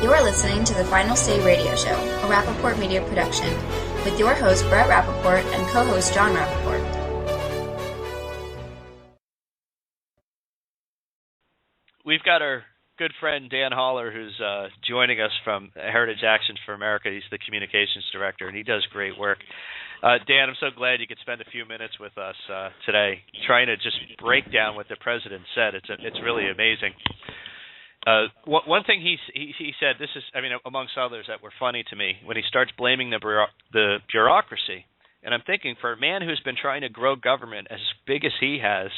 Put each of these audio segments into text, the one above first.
You are listening to the Final Say Radio Show, a Rappaport Media production, with your host Brett Rappaport and co-host John Rappaport. We've got our good friend Dan Holler, who's joining us from Heritage Action for America. He's the communications director, and he does great work. Dan, I'm so glad you could spend a few minutes with us today, trying to just break down what the president said. It's really amazing. One thing he said, this is, amongst others that were funny to me, when he starts blaming the bureaucracy. And I'm thinking, for a man who's been trying to grow government as big as he has,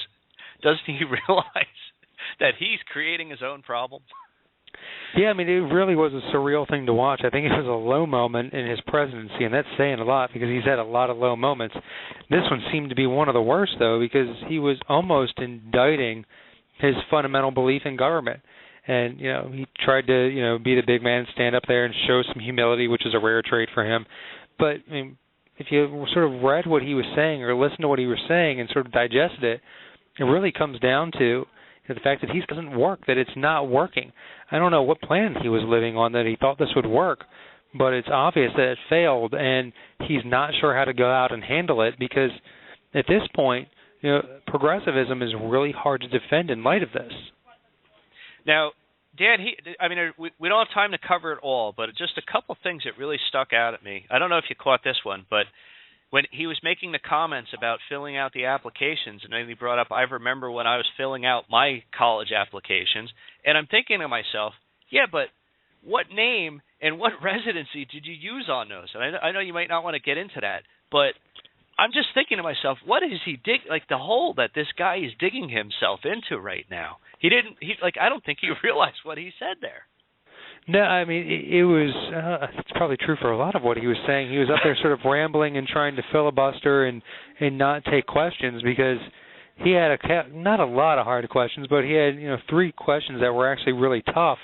doesn't he realize that he's creating his own problem? Yeah, it really was a surreal thing to watch. I think it was a low moment in his presidency, and that's saying a lot because he's had a lot of low moments. This one seemed to be one of the worst, though, because he was almost indicting his fundamental belief in government. And, he tried to, be the big man and stand up there and show some humility, which is a rare trait for him. But, if you sort of read what he was saying or listened to what he was saying and sort of digested it, it really comes down to the fact that he doesn't work, that it's not working. I don't know what plan he was living on that he thought this would work, but it's obvious that it failed, and he's not sure how to go out and handle it because at this point, progressivism is really hard to defend in light of this. Now, Dan, we don't have time to cover it all, but just a couple things that really stuck out at me. I don't know if you caught this one, but when he was making the comments about filling out the applications, and then he brought up, I remember when I was filling out my college applications, and I'm thinking to myself, yeah, but what name and what residency did you use on those? And I know you might not want to get into that, but I'm just thinking to myself, what is he the hole that this guy is digging himself into right now? I don't think he realized what he said there. No, it was, it's probably true for a lot of what he was saying. He was up there sort of rambling and trying to filibuster and not take questions because he had not a lot of hard questions, but he had, 3 questions that were actually really tough.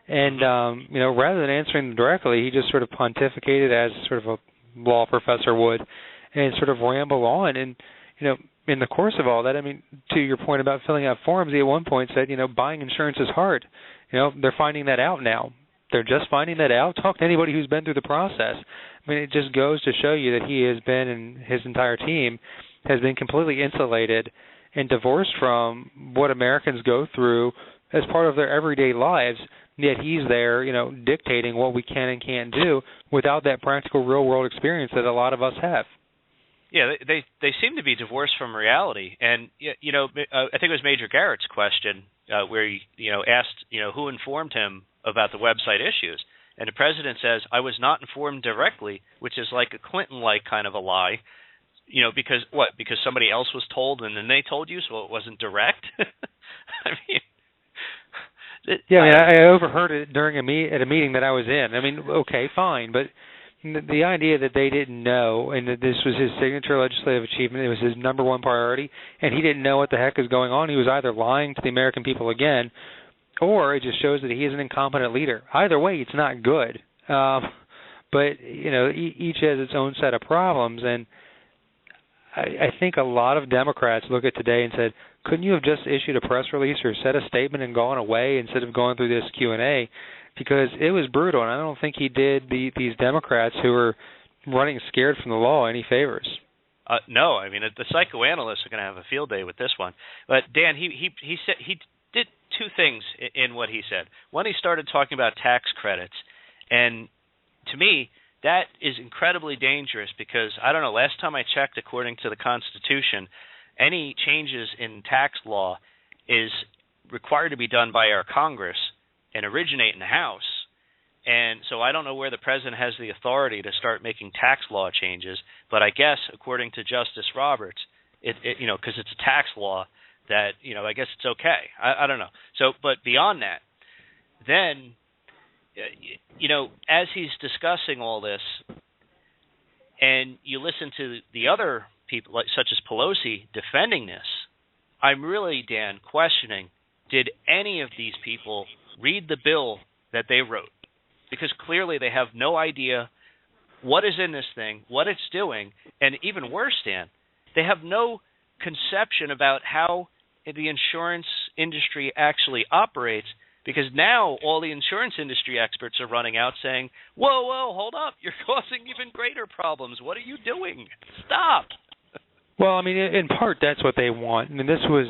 And, rather than answering them directly, he just sort of pontificated as sort of a law professor would and sort of ramble on. And, in the course of all that, to your point about filling out forms, he at one point said, buying insurance is hard. They're finding that out now. They're just finding that out. Talk to anybody who's been through the process. It just goes to show you that he has been, and his entire team has been completely insulated and divorced from what Americans go through as part of their everyday lives, yet he's there, dictating what we can and can't do without that practical real-world experience that a lot of us have. Yeah, they seem to be divorced from reality. And, I think it was Major Garrett's question where he, asked, who informed him about the website issues. And the president says, I was not informed directly, which is like a Clinton-like kind of a lie. Because what? Because somebody else was told and then they told you, so it wasn't direct? I overheard it during at a meeting that I was in. Okay, fine, but the idea that they didn't know and that this was his signature legislative achievement, it was his number one priority, and he didn't know what the heck is going on, he was either lying to the American people again, or it just shows that he is an incompetent leader. Either way, it's not good. But, each has its own set of problems, and I think a lot of Democrats look at today and said, couldn't you have just issued a press release or said a statement and gone away instead of going through this Q&A? Because it was brutal, and I don't think he did these Democrats who were running scared from the law any favors. No, the psychoanalysts are going to have a field day with this one. But Dan, he said he did 2 things in what he said. One, he started talking about tax credits, and to me, that is incredibly dangerous because, I don't know, last time I checked, according to the Constitution, any changes in tax law is required to be done by our Congress and originate in the House. And so I don't know where the president has the authority to start making tax law changes, but I guess, according to Justice Roberts, because it's a tax law, that, I guess it's okay. I don't know. So, but beyond that, then, as he's discussing all this, and you listen to the other people, such as Pelosi, defending this, I'm really, Dan, questioning, did any of these people read the bill that they wrote? Because clearly they have no idea what is in this thing, what it's doing, and even worse, Dan, they have no conception about how the insurance industry actually operates because now all the insurance industry experts are running out saying, whoa, hold up, you're causing even greater problems. What are you doing? Stop. Well, I mean, in part, that's what they want. I mean, this was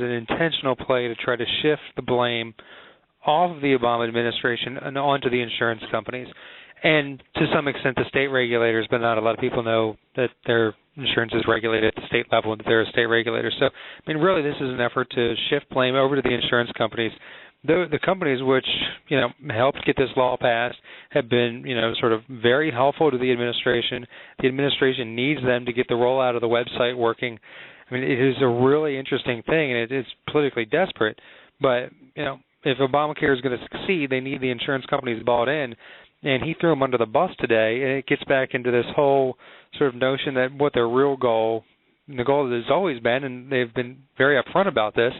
an intentional play to try to shift the blame off of the Obama administration and onto the insurance companies, and to some extent the state regulators, but not a lot of people know that their insurance is regulated at the state level and that they're a state regulator. So, I mean, really, this is an effort to shift blame over to the insurance companies. The companies which, helped get this law passed have been, sort of very helpful to the administration. The administration needs them to get the rollout of the website working. I mean, it is a really interesting thing, and it's politically desperate. But, if Obamacare is going to succeed, they need the insurance companies bought in. And he threw them under the bus today, and it gets back into this whole sort of notion that what their real goal, and the goal that has always been, and they've been very upfront about this,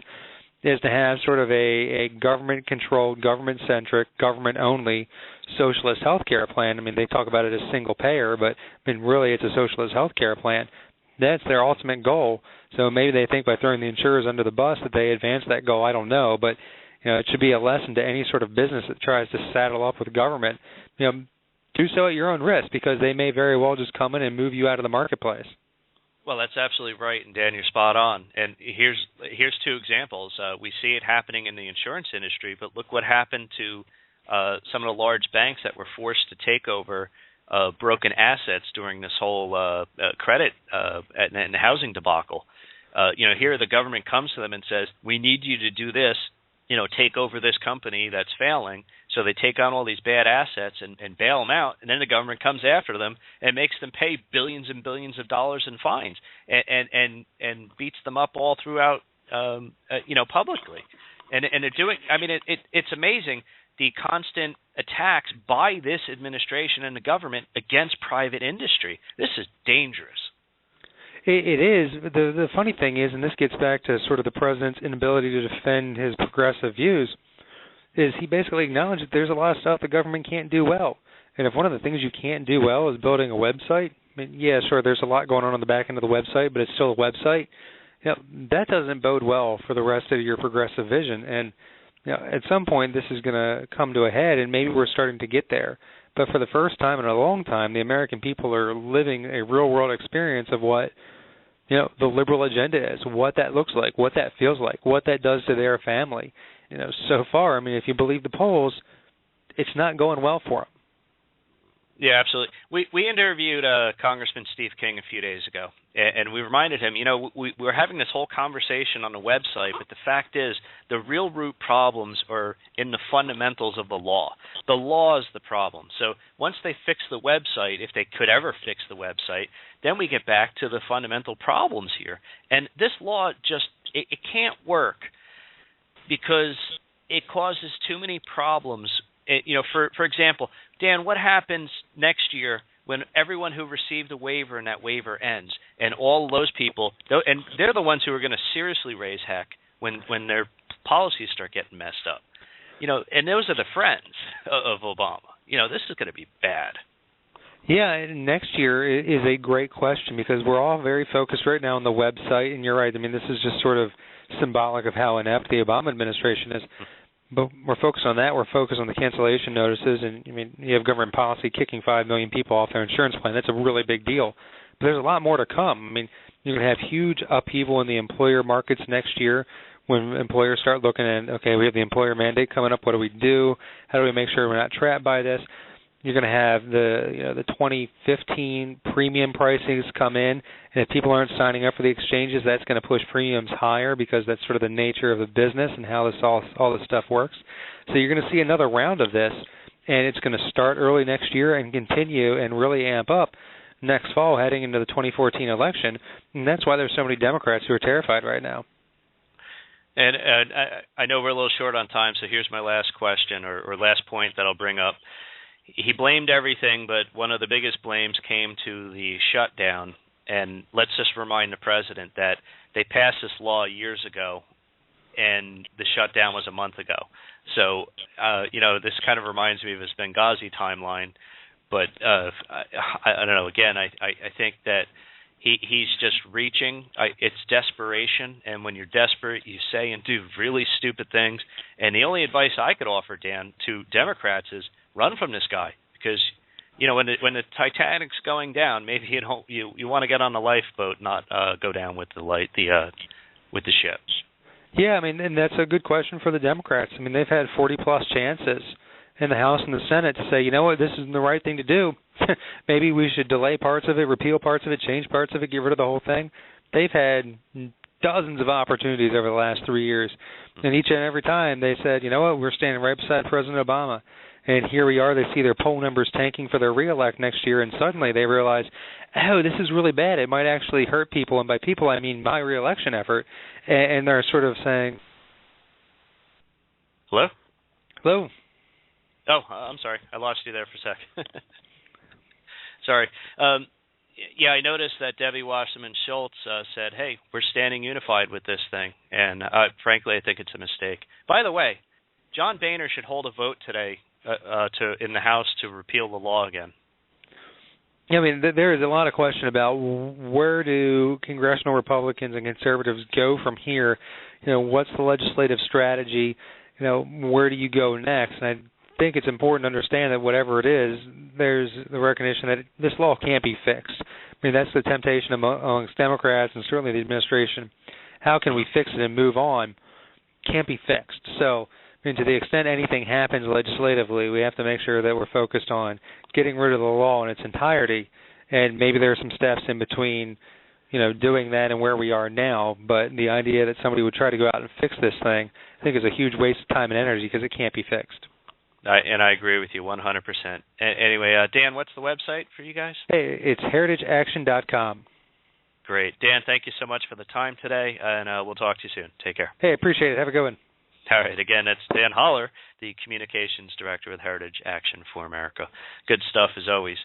is to have sort of a government-controlled, government-centric, government-only socialist health care plan. I mean, they talk about it as single payer, but I mean, really it's a socialist health care plan. That's their ultimate goal. So maybe they think by throwing the insurers under the bus that they advance that goal. I don't know, but it should be a lesson to any sort of business that tries to saddle up with government. Do so at your own risk, because they may very well just come in and move you out of the marketplace. Well, that's absolutely right, and Dan, you're spot on. And here's two examples. We see it happening in the insurance industry, but look what happened to some of the large banks that were forced to take over broken assets during this whole credit and housing debacle. Here the government comes to them and says, we need you to do this, take over this company that's failing. So they take on all these bad assets and bail them out, and then the government comes after them and makes them pay billions and billions of dollars in fines and beats them up all throughout, publicly. And they're doing. I mean, it's amazing the constant attacks by this administration and the government against private industry. This is dangerous. It is. The funny thing is, and this gets back to sort of the president's inability to defend his progressive views, is he basically acknowledged that there's a lot of stuff the government can't do well. And if one of the things you can't do well is building a website, I mean, yeah, sure, there's a lot going on the back end of the website, but it's still a website. That doesn't bode well for the rest of your progressive vision. And at some point, this is going to come to a head, and maybe we're starting to get there. But for the first time in a long time, the American people are living a real-world experience of what the liberal agenda is, what that looks like, what that feels like, what that does to their family. So far, I mean, if you believe the polls, it's not going well for them. Yeah, absolutely. We interviewed Congressman Steve King a few days ago, and we reminded him, we're having this whole conversation on the website, but the fact is the real root problems are in the fundamentals of the law. The law is the problem. So once they fix the website, if they could ever fix the website, then we get back to the fundamental problems here. And this law just, it can't work because it causes too many problems. For example, Dan, what happens next year when everyone who received a waiver and that waiver ends, and all those people, and they're the ones who are going to seriously raise heck when their policies start getting messed up, and those are the friends of Obama. This is going to be bad. Yeah, and next year is a great question because we're all very focused right now on the website, and you're right. I mean, this is just sort of symbolic of how inept the Obama administration is. But we're focused on that. We're focused on the cancellation notices, and I mean, you have government policy kicking 5 million people off their insurance plan. That's a really big deal. But there's a lot more to come. I mean, you're going to have huge upheaval in the employer markets next year when employers start looking at, okay, we have the employer mandate coming up. What do we do? How do we make sure we're not trapped by this? You're going to have the 2015 premium pricings come in, and if people aren't signing up for the exchanges, that's going to push premiums higher because that's sort of the nature of the business and how this all this stuff works. So you're going to see another round of this, and it's going to start early next year and continue and really amp up next fall heading into the 2014 election, and that's why there's so many Democrats who are terrified right now. And I know we're a little short on time, so here's my last question or last point that I'll bring up. He blamed everything, but one of the biggest blames came to the shutdown. And let's just remind the president that they passed this law years ago, and the shutdown was a month ago. So, this kind of reminds me of his Benghazi timeline. But I don't know. Again, I think that he's just reaching. It's desperation, and when you're desperate, you say and do really stupid things. And the only advice I could offer, Dan, to Democrats is run from this guy, because when the Titanic's going down, maybe you want to get on the lifeboat, not go down with with the ships. Yeah, I mean, and that's a good question for the Democrats. I mean, they've had 40-plus chances in the House and the Senate to say, you know what, this isn't the right thing to do. Maybe we should delay parts of it, repeal parts of it, change parts of it, get rid of the whole thing. They've had dozens of opportunities over the last 3 years, and each and every time they said, you know what, we're standing right beside President Obama. And here we are, they see their poll numbers tanking for their re-elect next year, and suddenly they realize, oh, this is really bad. It might actually hurt people, and by people I mean my re-election effort. And they're sort of saying... Hello? Hello? Oh, I'm sorry. I lost you there for a sec. Sorry. Yeah, I noticed that Debbie Wasserman Schultz said, hey, we're standing unified with this thing. And frankly, I think it's a mistake. By the way, John Boehner should hold a vote today in the House to repeal the law again. Yeah, I mean, there is a lot of question about where do congressional Republicans and conservatives go from here. What's the legislative strategy? Where do you go next? And I think it's important to understand that whatever it is, there's the recognition that this law can't be fixed. I mean, that's the temptation amongst Democrats and certainly the administration. How can we fix it and move on? Can't be fixed. So, I mean, to the extent anything happens legislatively, we have to make sure that we're focused on getting rid of the law in its entirety, and maybe there are some steps in between, doing that and where we are now. But the idea that somebody would try to go out and fix this thing, I think is a huge waste of time and energy because it can't be fixed. And I agree with you 100%. Anyway, Dan, what's the website for you guys? Hey, it's heritageaction.com. Great. Dan, thank you so much for the time today, and we'll talk to you soon. Take care. Hey, appreciate it. Have a good one. All right. Again, that's Dan Holler, the Communications Director with Heritage Action for America. Good stuff as always.